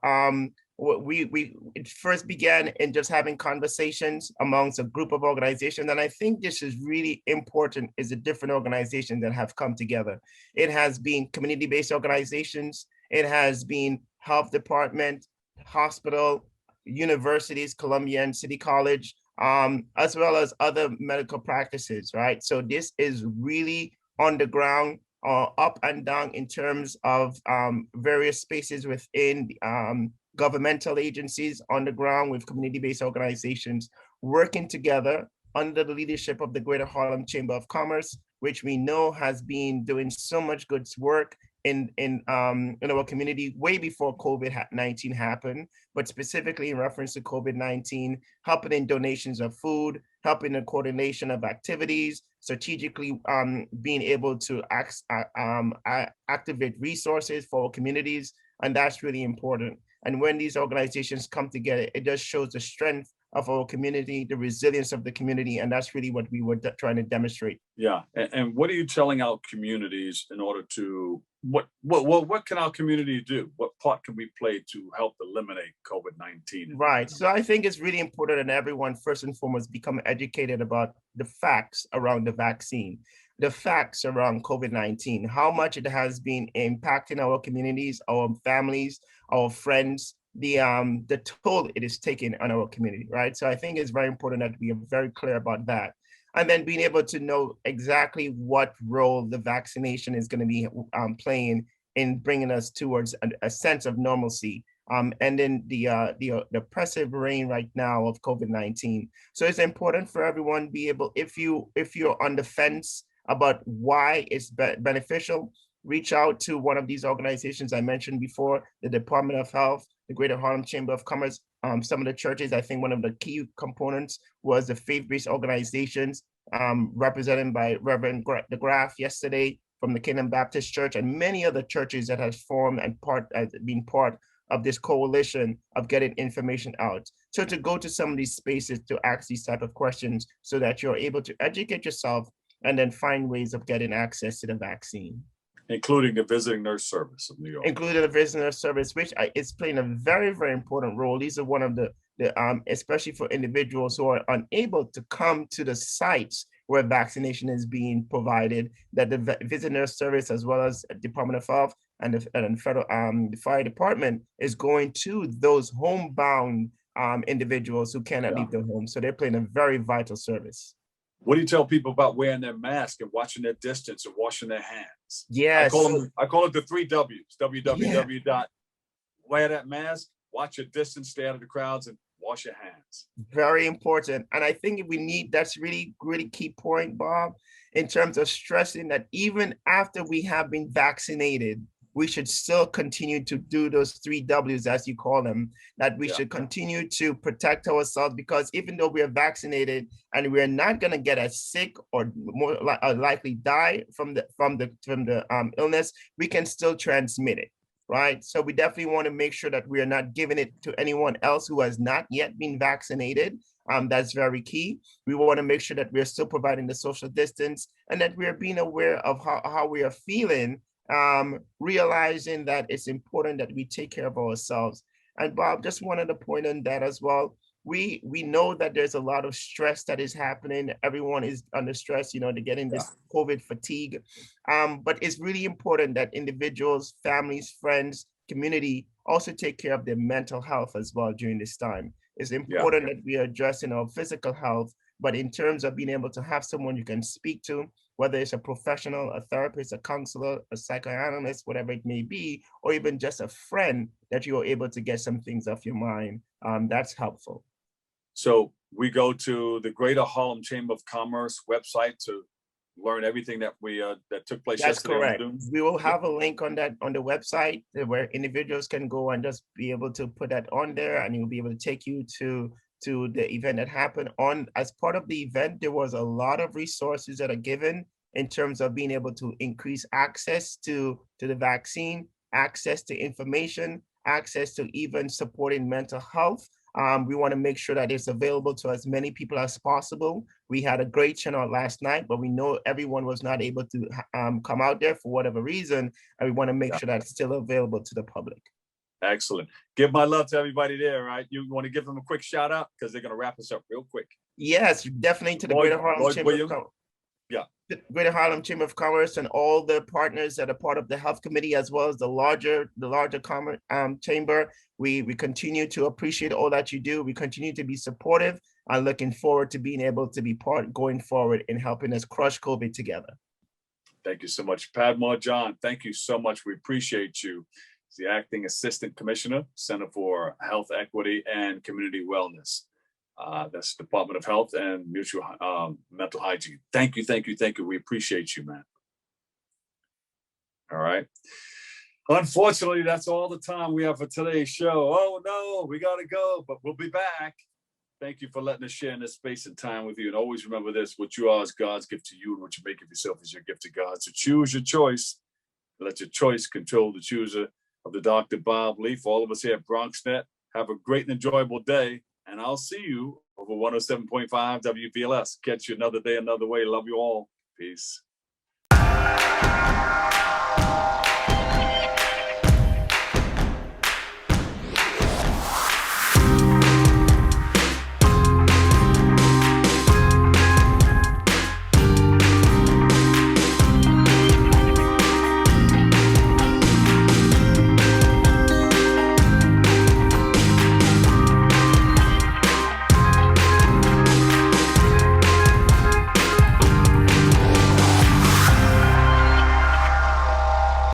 It first began in just having conversations amongst a group of organizations. And I think this is really important, is the different organizations that have come together. It has been community-based organizations. It has been health department, hospital, universities, Columbia and City College, as well as other medical practices, right? So this is really on the ground, up and down in terms of various spaces within governmental agencies on the ground with community-based organizations working together under the leadership of the Greater Harlem Chamber of Commerce, which we know has been doing so much good work in our community way before COVID-19 happened, but specifically in reference to COVID-19, helping in donations of food, helping in coordination of activities, strategically being able to activate resources for our communities, and that's really important. And when these organizations come together, it just shows the strength of our community, the resilience of the community, and that's really what we were trying to demonstrate. Yeah, and what are you telling our communities in order to, what can our community do? What part can we play to help eliminate COVID-19? Right, so I think it's really important that everyone first and foremost become educated about the facts around the vaccine, the facts around COVID-19, how much it has been impacting our communities, our families, our friends, the toll it is taking on our community, right? So I think it's very important that we are very clear about that. And then being able to know exactly what role the vaccination is going to be playing in bringing us towards a sense of normalcy. And then the oppressive reign right now of COVID-19. So it's important for everyone to be able, if you're on the fence about why it's beneficial, reach out to one of these organizations I mentioned before, the Department of Health, the Greater Harlem Chamber of Commerce, some of the churches. I think one of the key components was the faith-based organizations represented by Reverend DeGraff yesterday from the Kingdom Baptist Church, and many other churches that has formed and been part of this coalition of getting information out. So to go to some of these spaces to ask these type of questions so that you're able to educate yourself and then find ways of getting access to the vaccine. Including the visiting nurse service of New York. Including the visiting nurse service, which is playing a very, very important role. These are one of the especially for individuals who are unable to come to the sites where vaccination is being provided, that the visiting nurse service, as well as Department of Health and the federal the fire department, is going to those homebound individuals who cannot leave their home. So they're playing a very vital service. What do you tell people about wearing their mask and watching their distance and washing their hands? Yes. I call it the 3 W's. www. Wear that mask, watch your distance, stay out of the crowds, and wash your hands. Very important. And I think we need, that's really, really key point, Bob, in terms of stressing that even after we have been vaccinated, we should still continue to do those 3 W's, as you call them, that we should continue to protect ourselves, because even though we are vaccinated and we are not going to get as sick or more likely die from the illness, we can still transmit it, right? So we definitely want to make sure that we are not giving it to anyone else who has not yet been vaccinated. That's very key. We want to make sure that we're still providing the social distance and that we're being aware of how we are feeling, realizing that it's important that we take care of ourselves. And Bob, just wanted to point on that as well. We know that there's a lot of stress that is happening. Everyone is under stress, they're getting this COVID fatigue. But it's really important that individuals, families, friends, community also take care of their mental health as well during this time. It's important that we are addressing our physical health, but in terms of being able to have someone you can speak to, whether it's a professional, a therapist, a counselor, a psychoanalyst, whatever it may be, or even just a friend that you're able to get some things off your mind, that's helpful. So we go to the Greater Harlem Chamber of Commerce website to learn everything that that took place yesterday. That's correct. We will have a link on that on the website where individuals can go and just be able to put that on there, and you'll be able to take you to the event that happened. As part of the event, there was a lot of resources that are given in terms of being able to increase access to the vaccine, access to information, access to even supporting mental health. We want to make sure that it's available to as many people as possible. We had a great turnout last night, but we know everyone was not able to come out there for whatever reason, and we want to make sure that it's still available to the public. Excellent. Give my love to everybody there, right? You want to give them a quick shout out because they're going to wrap us up real quick. Yes, definitely to the Greater Harlem Chamber of Commerce. Greater Harlem Chamber of Commerce and all the partners that are part of the Health Committee, as well as the larger chamber. We continue to appreciate all that you do. We continue to be supportive. I'm looking forward to being able to be part going forward in helping us crush COVID together. Thank you so much. Padmore John, thank you so much. We appreciate you. He's the Acting Assistant Commissioner, Center for Health Equity and Community Wellness. That's Department of Health and Mutual Mental Hygiene. Thank you, thank you, thank you. We appreciate you, man. All right. Unfortunately, that's all the time we have for today's show. Oh no, we gotta go, but we'll be back. Thank you for letting us share in this space and time with you. And always remember this: what you are is God's gift to you, and what you make of yourself is your gift to God. So choose your choice. Let your choice control the chooser. Of the Dr. Bob Lee. For all of us here at BronxNet, have a great and enjoyable day. And I'll see you over 107.5 WPLS. Catch you another day, another way. Love you all. Peace.